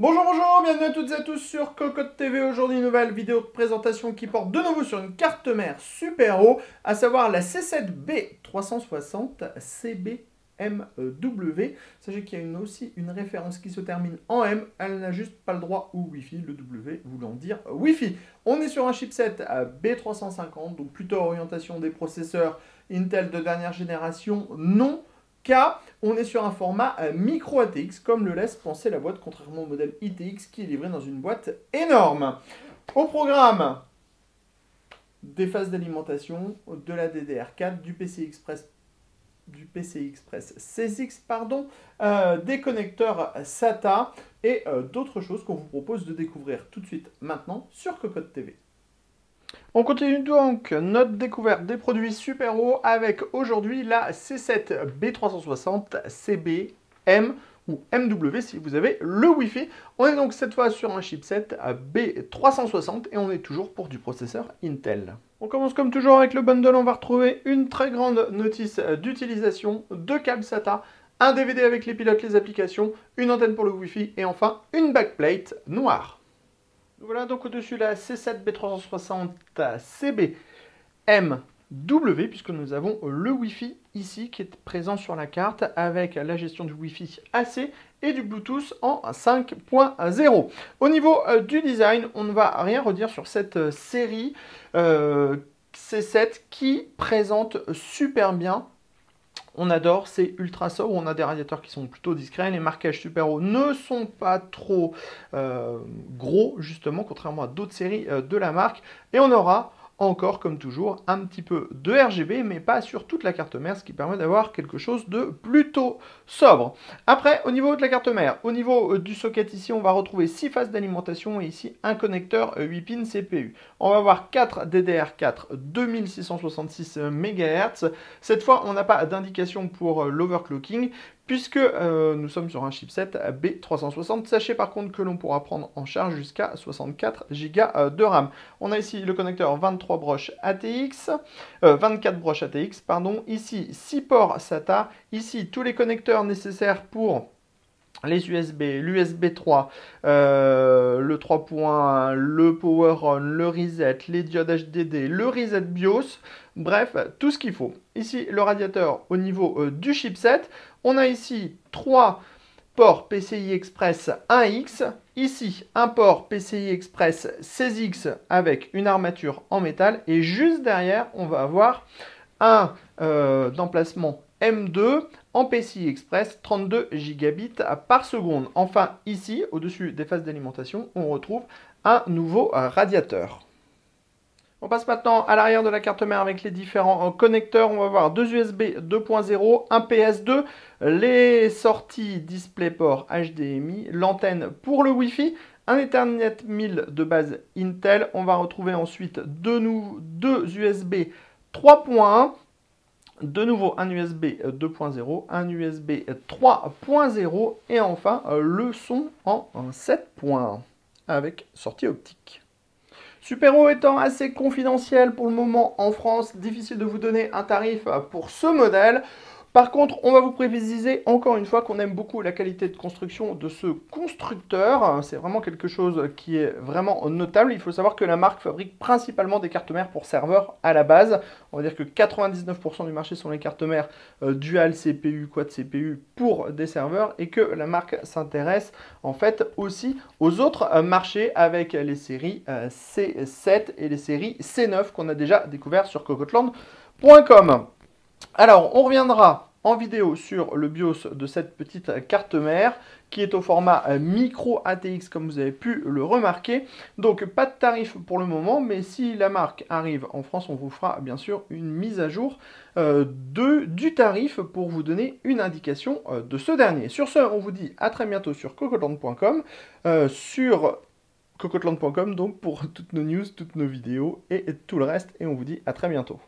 Bonjour, bonjour, bienvenue à toutes et à tous sur Cocotte TV. Aujourd'hui, nouvelle vidéo de présentation qui porte de nouveau sur une carte mère super haut, à savoir la C7B360 CBMW. Sachez qu'il y a aussi une référence qui se termine en M, elle n'a juste pas le droit au Wi-Fi, le W voulant dire Wi-Fi. On est sur un chipset B350, donc plutôt orientation des processeurs Intel de dernière génération, non. On est sur un format micro ATX, comme le laisse penser la boîte, contrairement au modèle ITX qui est livré dans une boîte énorme. Au programme, des phases d'alimentation, de la DDR4, du PCI Express 16X, des connecteurs SATA et d'autres choses qu'on vous propose de découvrir tout de suite maintenant sur Cocotte TV. On continue donc notre découverte des produits super hauts avec aujourd'hui la C7B360 CBM ou MW si vous avez le Wi-Fi. On est donc cette fois sur un chipset B360 et on est toujours pour du processeur Intel. On commence comme toujours avec le bundle, on va retrouver une très grande notice d'utilisation, deux câbles SATA, un DVD avec les pilotes, les applications, une antenne pour le Wi-Fi et enfin une backplate noire. Voilà donc au-dessus la C7B360 CBMW, puisque nous avons le Wi-Fi ici qui est présent sur la carte avec la gestion du Wi-Fi AC et du Bluetooth en 5.0. Au niveau du design, on ne va rien redire sur cette série C7 qui présente super bien. On adore, c'est ultra sobre, on a des radiateurs qui sont plutôt discrets, les marquages super hauts ne sont pas trop gros, justement, contrairement à d'autres séries de la marque. Et on aura encore, comme toujours, un petit peu de RGB, mais pas sur toute la carte mère, ce qui permet d'avoir quelque chose de plutôt sobre. Après, au niveau de la carte mère, au niveau du socket ici, on va retrouver 6 phases d'alimentation et ici un connecteur 8 pins CPU. On va avoir 4 DDR4 2666 MHz. Cette fois, on n'a pas d'indication pour l'overclocking, puisque nous sommes sur un chipset B360. Sachez par contre que l'on pourra prendre en charge jusqu'à 64 Go de RAM. On a ici le connecteur 23 broches ATX, 24 broches ATX, pardon. Ici, 6 ports SATA. Ici, tous les connecteurs nécessaires pour les USB, l'USB 3, le 3.1, le Power On, le Reset, les diodes HDD, le Reset BIOS, bref, tout ce qu'il faut. Ici, le radiateur au niveau du chipset. On a ici 3 ports PCI Express 1X. Ici, un port PCI Express 16X avec une armature en métal. Et juste derrière, on va avoir un emplacement M2 en PCI Express 32 gigabits par seconde. Enfin, ici, au-dessus des phases d'alimentation, on retrouve un nouveau radiateur. On passe maintenant à l'arrière de la carte mère avec les différents connecteurs. On va voir deux USB 2.0, un PS2, les sorties DisplayPort HDMI, l'antenne pour le Wi-Fi, un Ethernet 1000 de base Intel. On va retrouver ensuite deux USB 3.1. De nouveau un USB 2.0, un USB 3.0 et enfin le son en 7 points avec sortie optique. Super haut étant assez confidentiel pour le moment en France, difficile de vous donner un tarif pour ce modèle. Par contre, on va vous préciser encore une fois qu'on aime beaucoup la qualité de construction de ce constructeur. C'est vraiment quelque chose qui est vraiment notable. Il faut savoir que la marque fabrique principalement des cartes mères pour serveurs à la base. On va dire que 99% du marché sont les cartes mères dual CPU, quad CPU pour des serveurs et que la marque s'intéresse en fait aussi aux autres marchés avec les séries C7 et les séries C9 qu'on a déjà découvert sur cocotland.com. Alors, on reviendra en vidéo sur le BIOS de cette petite carte mère qui est au format micro ATX comme vous avez pu le remarquer. Donc, pas de tarif pour le moment, mais si la marque arrive en France, on vous fera bien sûr une mise à jour du tarif pour vous donner une indication de ce dernier. Sur ce, on vous dit à très bientôt sur cocotland.com, donc pour toutes nos news, toutes nos vidéos et tout le reste. Et on vous dit à très bientôt.